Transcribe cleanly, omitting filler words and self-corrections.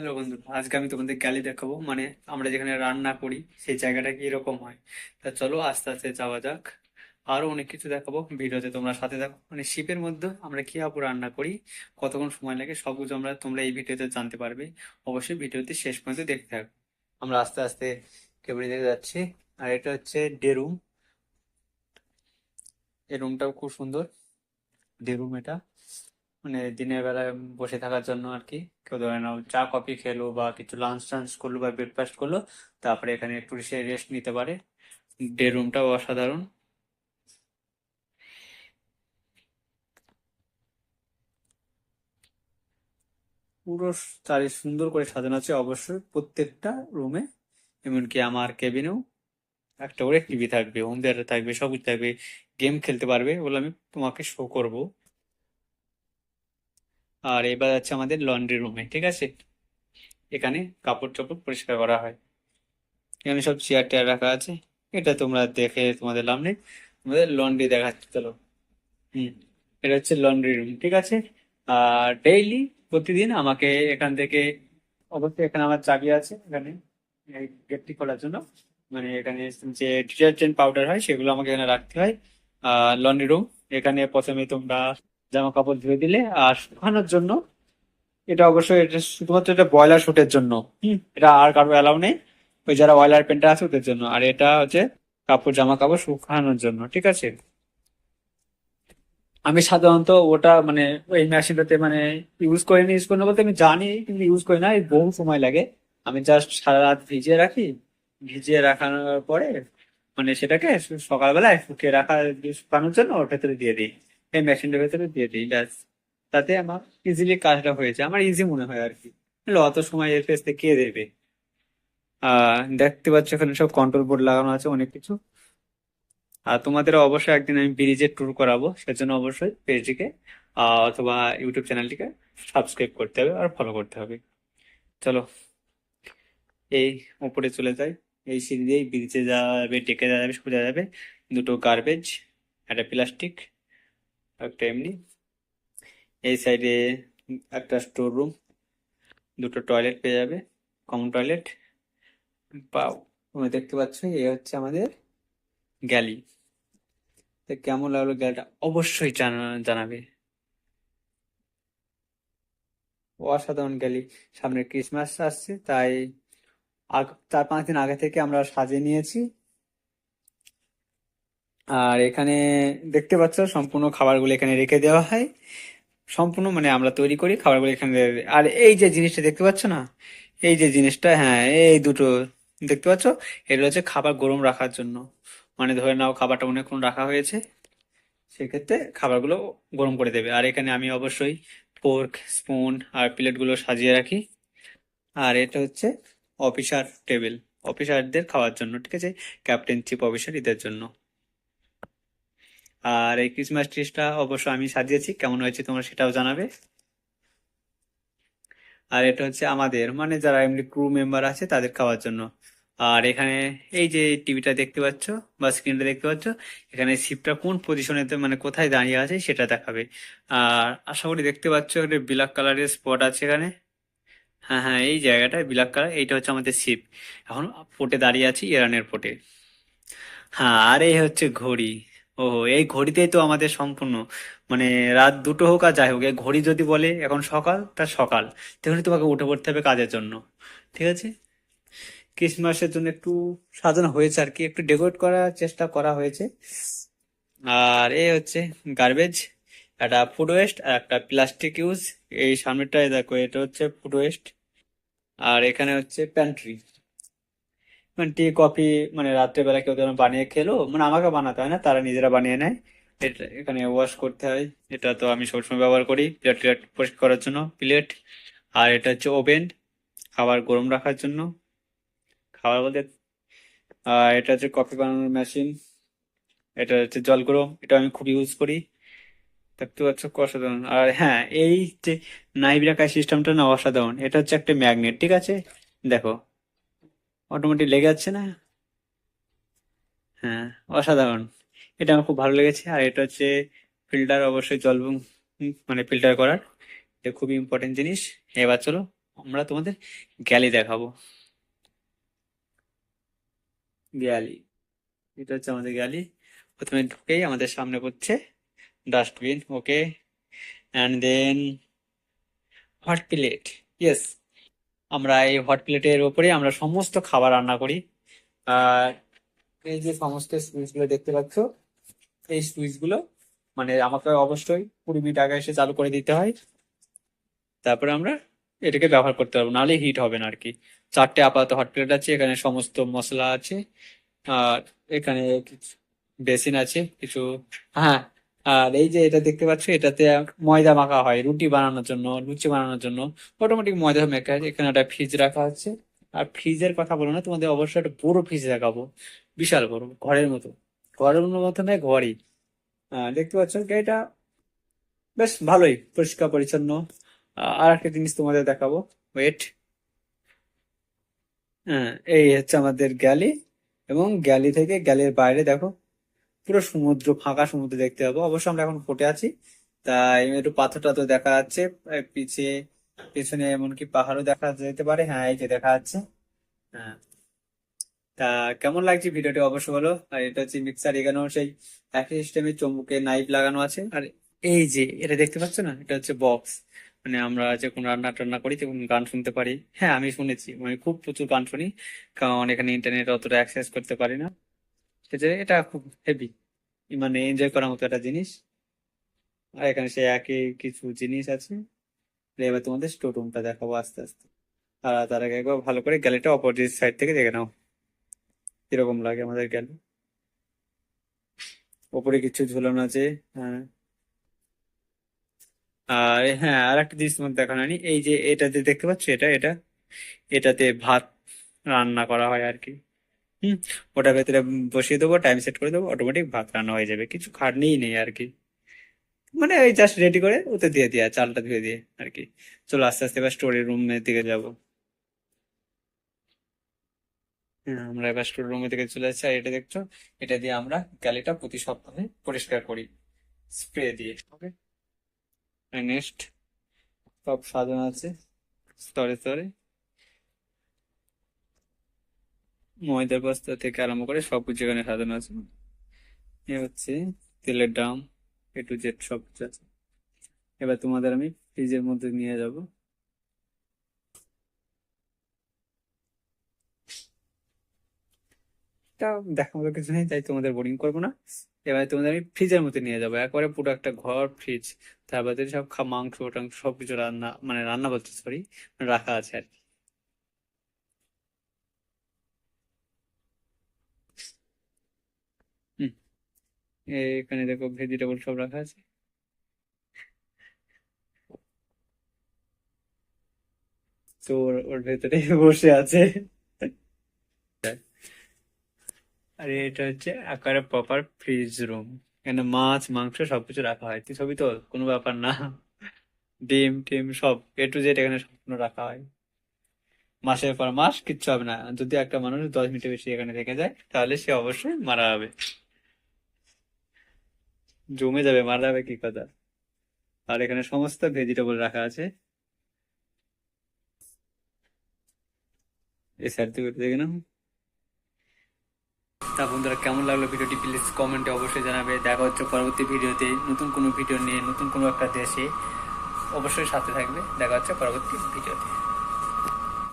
Hello বন্ধু, আজকে আমি তোমাদের গ্যালি দেখাবো, মানে আমরা যেখানে রান্না করি সেই জায়গাটা কি রকম হয়। তা চলো আস্তে আস্তে যাওয়া যাক। আরো অনেক কিছু দেখাবো ভিডিওতে, তোমরা সাথে থাকো। মানে শিপের মধ্যে আমরা কি আপু রান্না করি, কতক্ষণ সময় লাগে, সব কিছু তোমরা এই ভিডিওতে জানতে পারবে। অবশ্যই ভিডিওতে শেষ পর্যন্ত দেখতে থাকো। আমরা আস্তে আস্তে কেবিনে দিকে যাচ্ছি। আর এটা হচ্ছে ডে রুম। এই রুমটাও খুব সুন্দর। ডে রুম এটা, মানে দিনের বেলায় বসে থাকার জন্য আর কি। কেউ ধরে নাও চা কফি খেলো বা কিছু লাঞ্চ টাঞ্চ করলো বা ব্রেকফাস্ট করলো, তারপরে এখানে একটু সে রেস্ট নিতে পারে। ডে রুমটাও অসাধারণ। পুরো চারি সুন্দর করে সাজানো আছে অবশ্যই প্রত্যেকটা রুমে। এমনকি আমার কেবিনেও একটা করে টিভি থাকবে, হোম থিয়েটার থাকবে, সবকিছু থাকবে। গেম খেলতে পারবে বলে আমি তোমাকে শো করব। আর এবার আছে আমাদের লন্ড্রি রুমে, ঠিক আছে। এখানে কাপড় চোপড় পরিষ্কার করা হয়। এখানে সব চেয়ার টেয়ার রাখা আছে। এটা তোমরা দেখে তোমাদের লাভ নেই, তোমাদের লন্ড্রি দেখাচ্ছে, চলো। হুম, এটা হচ্ছে লন্ড্রি রুম, ঠিক আছে। আর ডেইলি প্রতিদিন আমাকে এখান থেকে, অবশ্যই এখানে আমার চাবি আছে এখানে এই গেটটি খোলার জন্য। মানে এখানে যে ডিটারজেন্ট পাউডার হয় সেগুলো আমাকে এখানে রাখতে হয়। লন্ড্রি রুম, এখানে প্রথমে তোমরা জামা কাপড় ধুয়ে দিলে। আর শুকানোর জন্য, এটা অবশ্যই এটা শুধুমাত্র এটা বয়লার শুটের জন্য। এটা আর কারো অ্যালাউ নেই, ওই যারা অয়লার পেন্টার আছে ওদের জন্য। আর এটা হচ্ছে কাপড় জামা কাপড় শুকানোর জন্য, ঠিক আছে। আমি সাধারণত ওটা মানে ওই মেশিনটাতে মানে ইউজ করি না বলতে আমি জানি, কিন্তু ইউজ করি না, এই বহু সময় লাগে। আমি জাস্ট সারা রাত ভিজিয়ে রাখি। ভিজিয়ে রাখানোর পরে মানে সেটাকে সকালবেলায় শুকিয়ে রাখা, শুকানোর জন্য ওর ভেতরে দিয়ে দিই। এই মেশিনটার ভেতরে দিয়ে দিই, ব্যাস। তাতে আমার ইজিলি কাজটা হয়েছে, আমার ইজি মনে হয় আর কি। নাহলে অত সময় এর পেছনে কে দেবে। দেখতে পাচ্ছ এখানে সব কন্ট্রোল বোর্ড লাগানো আছে, অনেক কিছু। আর তোমাদের অবশ্যই একদিন আমি ব্রিজের ট্যুর করাবো, সেজন্য অবশ্যই পেজটিকে অথবা ইউটিউব চ্যানেলটিকে সাবস্ক্রাইব করতে হবে আর ফলো করতে হবে। চলো এই উপরে চলে যাই। এই সিঁড়ি দিয়েই ব্রিজে যাওয়া যাবে, ডেকে যাওয়া যাবে, সোজা যাবে। দুটো গার্বেজ, একটা প্লাস্টিক, একটা এমনি। এই সাইডে একটা স্টোর রুম, দুটো টয়লেট পেয়ে যাবে, কমন টয়লেট। পাও, তুমি দেখতে পাচ্ছ এই হচ্ছে আমাদের গ্যালি। তো কেমন লাগলো গ্যালিটা অবশ্যই জানাবে। অসাধারণ গ্যালি। সামনে ক্রিসমাস আসছে, তাই 4-5 দিন আগে থেকে আমরা সাজিয়ে নিয়েছি। আর এখানে দেখতে পাচ্ছ সম্পূর্ণ খাবারগুলো এখানে রেখে দেওয়া হয়। সম্পূর্ণ মানে আমরা তৈরি করি খাবারগুলো এখানে আর এই যে জিনিসটা দেখতে পাচ্ছ না, এই যে জিনিসটা, হ্যাঁ এই দুটো দেখতে পাচ্ছ, এগুলো হচ্ছে খাবার গরম রাখার জন্য। মানে ধরে নাও খাবারটা অনেকক্ষণ রাখা হয়েছে, সেক্ষেত্রে খাবারগুলো গরম করে দেবে। আর এখানে আমি অবশ্যই ফোর্ক, স্পুন আর প্লেটগুলো সাজিয়ে রাখি। আর এটা হচ্ছে অফিসার টেবিল, অফিসারদের খাওয়ার জন্য, ঠিক আছে। ক্যাপ্টেন, চিফ অফিসার এদের জন্য। আর এই ক্রিসমাস ট্রিটা অবশ্য আমি সাজিয়েছি, কেমন হয়েছে তোমরা সেটাও জানাবে। আর এটা হচ্ছে আমাদের মানে যারা এমনি ক্রু মেম্বার আছে তাদের খাওয়ার জন্য। আর এখানে এই যে টিভিটা দেখতে পাচ্ছ বা স্ক্রিনটা দেখতে পাচ্ছ, এখানে শিপটা কোন পজিশনে মানে কোথায় দাঁড়িয়ে আছে সেটা দেখাবে। আর আশা করি দেখতে পাচ্ছ একটা ব্ল্যাক কালারের স্পট আছে এখানে। হ্যাঁ হ্যাঁ, এই জায়গাটায় ব্ল্যাক কালার, এইটা হচ্ছে আমাদের শিপ। এখন পোর্টে দাঁড়িয়ে আছি, ইরানের পোর্টে। হ্যাঁ, আর এই হচ্ছে ঘড়ি। ও, এই ঘড়িতেই তো আমাদের সম্পূর্ণ মানে রাত 2টো হোক আর যাই হোক, এই ঘড়ি যদি বলে এখন সকাল, তার সকাল তখনই তোমাকে উঠে পড়তে হবে কাজের জন্য, ঠিক আছে। ক্রিসমাসের জন্য একটু সাজানো হয়েছে আর কি, একটু ডেকোরেট করার চেষ্টা করা হয়েছে। আর এই হচ্ছে গার্বেজ, একটা ফুড ওয়েস্ট আর একটা প্লাস্টিক ইউজ। এই সামনেটায় দেখো, এটা হচ্ছে ফুড ওয়েস্ট। আর এখানে হচ্ছে প্যান্ট্রি, মানে টি কফি, মানে রাত্রেবেলা কেউ যেন বানিয়ে খেলো, মানে আমাকে বানাতে হয় না, তারা নিজেরা বানিয়ে নেয়। এটা এখানে ওয়াশ করতে হয়, এটা তো আমি সবসময় ব্যবহার করি প্লেট টেট পরিষ্কার করার জন্য, প্লেট। আর এটা হচ্ছে ওভেন, খাবার গরম রাখার জন্য। খাবার বলতে এটা হচ্ছে কফি বানানোর মেশিন। এটা হচ্ছে জল গরম, এটা আমি খুব ইউজ করি। দেখতে পাচ্ছ অসাধারণ। আর হ্যাঁ, এই যে নাইব রাখার সিস্টেমটা না অসাধারণ। এটা হচ্ছে একটা ম্যাগনেট, ঠিক আছে। দেখো অটোমেটিক লেগে যাচ্ছে না। হ্যাঁ, অসাধারণ। এটা আমার খুব ভালো লেগেছে। আর এটা হচ্ছে ফিল্টার, অবশ্যই জল মানে ফিল্টার করার, এটা খুবই ইম্পর্টেন্ট জিনিস। এবার চলো আমরা তোমাদের গ্যালি দেখাবো। গ্যালি, এটা হচ্ছে আমাদের গ্যালি। প্রথমে ঢুকেই আমাদের সামনে পড়ছে dustbin, okay, and then hot plate. Yes, আমরা এই হট প্লেটের উপরে আমরা সমস্ত খাবার রান্না করি। আর এই যে সমস্ত সুইচ গুলো দেখতে পাচ্ছ, এই সুইচ গুলো মানে আমাকে অবশ্যই 20 মিনিট আগে এসে চালু করে দিতে হয়, তারপরে আমরা এটাকে ব্যবহার করতে পারবো, নাহলে হিট হবে না আর কি। 4টে আপাতত হট প্লেট আছে, এখানে সমস্ত মশলা আছে। আর এখানে কিছু বেসিন আছে কিছু। হ্যাঁ, আর এই যে এটা দেখতে পাচ্ছ, এটাতে ময়দা মাখা হয় রুটি বানানোর জন্য, লুচি বানানোর জন্য। অটোমেটিক ময়দা মেখে আছে, এখানে একটা ফ্রিজ রাখা আছে। আর ফ্রিজের কথা বলো না, তোমাদের অবশ্যই একটা বড় ফ্রিজ দেখাবো, বিশাল বড়, ঘরের মতো। ঘরের মতো নয়, ঘরই। দেখতে পাচ্ছ এটা বেশ ভালোই পরিষ্কার পরিচ্ছন্ন। আর একটা জিনিস তোমাদের দেখাবো, ওয়েট। হ্যাঁ, এই হচ্ছে আমাদের গ্যালি। এবং গ্যালি থেকে গ্যালির বাইরে দেখো, পুরো সমুদ্র, ফাঁকা সমুদ্র দেখতে পাবো। অবশ্য আমরা এখন ফোটে আছি, তাই একটু পাথর টাথর দেখা যাচ্ছে। পেছনে এমনকি পাহাড়ও দেখা যেতে পারে। হ্যাঁ, এই যে দেখা যাচ্ছে। হ্যাঁ, তা কেমন লাগছে ভিডিওটি অবশ্যই বলো। আর এটা হচ্ছে মিক্সার, এখানেও সেই একই সিস্টেমে চুম্বকের নাইফ লাগানো আছে। আর এই যে এটা দেখতে পাচ্ছ না, এটা হচ্ছে বক্স। মানে আমরা যখন রান্না টান্না করি তখন গান শুনতে পারি। হ্যাঁ, আমি শুনেছি, মানে খুব প্রচুর গান শুনি, কারণ এখানে ইন্টারনেট অতটা অ্যাক্সেস করতে পারি না। সেজন্য এটা খুব হেভি, মানে এনজয় করার মতো একটা জিনিস। আর এখানে সে একই কিছু জিনিস আছে। এবার তোমাদের স্টোর রুমটা দেখাবো আস্তে আস্তে। আর তার আগে একবার ভালো করে গ্যালারিটা অপোজিট সাইড থেকে দেখে নাও, কিরকম লাগে আমাদের গ্যালারি। ওপরে কিছু ঝুলানো আছে। হ্যাঁ, আর হ্যাঁ, আর একটা জিনিস তোমার দেখানো হয়নি, এই যে এটাতে দেখতে পাচ্ছ, এটাতে ভাত রান্না করা হয় আর কি। হুম, ওটার ভেতরে বসিয়ে দেবো, টাইম সেট করে দেবো, অটোমেটিক ভাত রান্না হয়ে যাবে, কিছু খাটনিই নেই আর কি। মানে ওই জাস্ট রেডি করে ওতে দিয়ে দিয়ে চালটা ধুয়ে দিয়ে আর কি। চলো আস্তে আস্তে এবার স্টোরের রুমের দিকে যাবো। হ্যাঁ, আমরা এবার স্টোর রুমের দিকে চলে যাচ্ছি। আর এটা দেখছো, এটা দিয়ে আমরা গ্যালিটা প্রতি সপ্তাহে পরিষ্কার করি স্প্রে দিয়ে, ওকে। নেক্সট, সব সাজানো আছে স্তরে স্তরে, ময়দার বস্তা থেকে আরম্ভ করে সবকিছু এখানে সাজানো আছে। এ হচ্ছে তেলের ড্রাম, A to Z সব কিছু আছে। এবার তোমাদের আমি ফ্রিজের মধ্যে নিয়ে যাব। তা দেখার মতো কিছু নেই, তাই তোমাদের বোরিং করবো না। এবার তোমাদের আমি ফ্রিজের মধ্যে নিয়ে যাবো, একবারে পুরো একটা ঘর ফ্রিজ। তার মধ্যে সব মাংস টাংস সবকিছু রান্না, মানে রান্না বলতে সরি, রাখা আছে আর কি। হুম, এখানে দেখো ভেজিটেবল সব রাখা আছে। তো ওর ভেতরে বসে আছে। আর এটা হচ্ছে আকারে প্রপার ফ্রিজ রুম। এখানে মাছ মাংস সবকিছু রাখা হয়, তুই ছবি তো কোনো ব্যাপার না। ডিম টিম সব A to Z এখানে সম্পূর্ণ রাখা হয়। মাসের পর মাস কিচ্ছু হবে না, যদি একটা মানুষ 10 মিনিটের বেশি এখানে থেকে যায় তাহলে সে অবশ্যই মারা যাবে, জমে যাবে, মারা যাবে কি কথা। আর এখানে সমস্ত ভেজিটেবল রাখা আছে। এই সাইড থেকে দেখে নাও। তা বন্ধুরা, কেমন লাগলো ভিডিওটি প্লিজ কমেন্টে অবশ্যই জানাবে। দেখা হচ্ছে পরবর্তী ভিডিওতে নতুন কোনো ভিডিও নিয়ে, নতুন কোনো একটা দেশে। অবশ্যই সাথে থাকবে, দেখা হচ্ছে পরবর্তী ভিডিওতে।